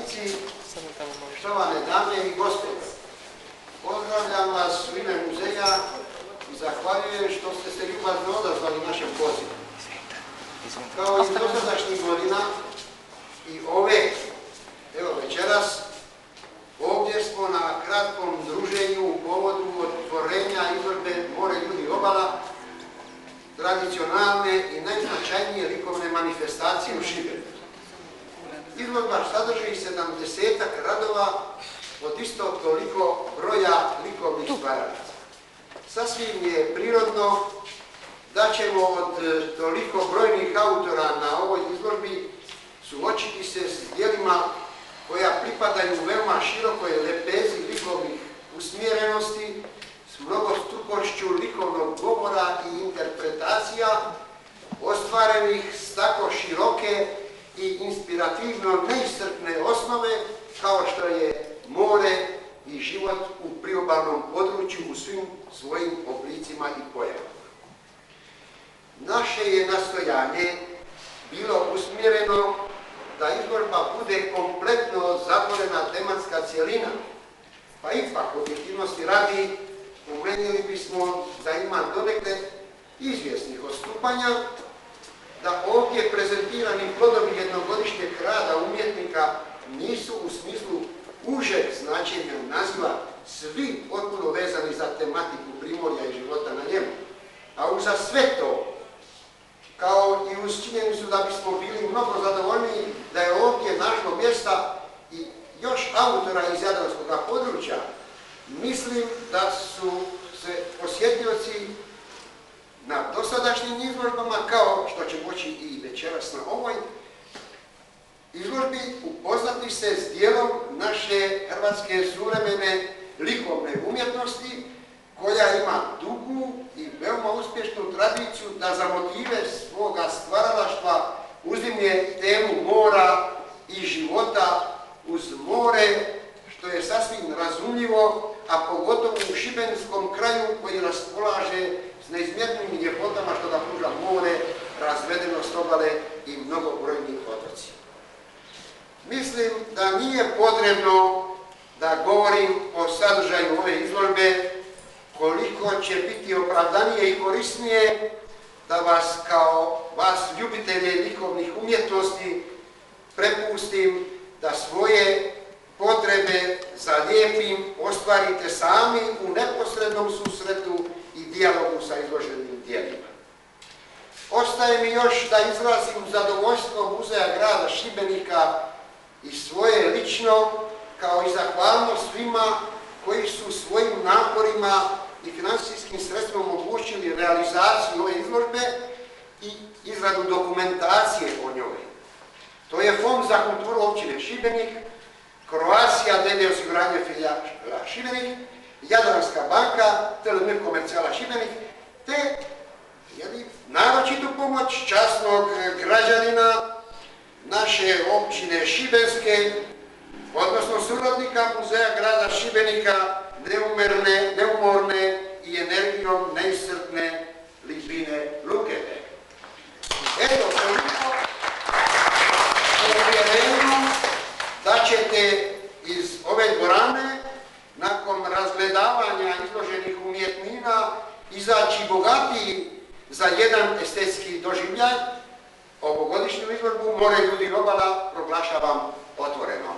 suradnici, štovane dame i gospodo, pozdravljam vas u ime muzeja i zahvaljujem što ste se ljubazno odazvali našem pozivu. Kao i dosadašnjih godina i ove, evo večeras, ovdje smo na kratkom druženju u povodu otvorenja izložbe More, ljudi, obala, tradicionalne i najznačajnije likovne manifestacije u Šibeniku. Izložba sadrži 70-ak radova od isto toliko broja likovnih stvaraca. Sasvim je prirodno da ćemo od toliko brojnih autora na ovoj izložbi suočiti se s djelima koja pripadaju veoma širokoj lepezi likovnih usmjerenosti, s mnogostrukošću likovnog govora i interpretacija, ostvarenih s tako široke i inspirativno neiscrpne osnove kao što je more i život u priobalnom području u svim svojim oblicima i pojavama. Naše je nastojanje bilo usmjereno da izložba bude kompletno zatvorena tematska cjelina, pa ipak objektivnosti radi umenili bismo da ima donekle izvjesnih odstupanja, da ovdje prezentirani plodovi jednogodišnjeg rada umjetnika nisu u smislu užeg značenja naziva svi potpuno vezani za tematiku primorja i života na njemu, a uza sve to, kao i uz činjenicu da bismo bili mnogo zadovoljniji da je ovdje našlo mjesta i još autora iz jadranskog područja, mislim da su se posjetioci na dosadašnjim izložbama, kao što će moći i večeras na ovoj izložbi, upoznati se s dijelom naše hrvatske suvremene likovne umjetnosti, koja ima dugu i veoma uspješnu tradiciju da za motive svoga stvaralaštva uzimlje temu mora i života uz more, što je sasvim razumljivo, a pogotovo u šibenskom kraju koji raspolaže s neizmjernim ljepotama što ga pruža more, razvedenost obale i mnogobrojni otoci. Mislim da nije potrebno da govorim o sadržaju ove izložbe, koliko će biti opravdanije i korisnije da vas kao vas ljubitelje likovnih umjetnosti prepustim da svoje potrebe za lijepim ostvarite sami u neposrednom susretu i dijalogu sa izloženim djelima. Ostaje mi još da izrazim zadovoljstvo Muzeja grada Šibenika i svoje lično, kao i zahvalnost svima koji su svojim naporima i financijskim sredstvima omogućili realizaciju ove izložbe i izradu dokumentacije o njoj. To je Fond za kulturu općine Šibenik, Croatia d.d. osiguranje filijala Šibenik, Jadranska banka, TLM Komercijala Šibenik, te naročitu pomoć časnog građanina naše općine Šibenske, odnosno suradnika Muzeja grada Šibenika, neumorne i energijom neiscrpne Litvine Lukete. Eto, toliko u uvjerenju da ćete iz ove dvorane nakon razgledavanja izloženih umjetnina izaći bogatiji za jedan estetski doživljaj. Ovogodišnju izložbu More, ljudi, obala proglašavam otvorenom.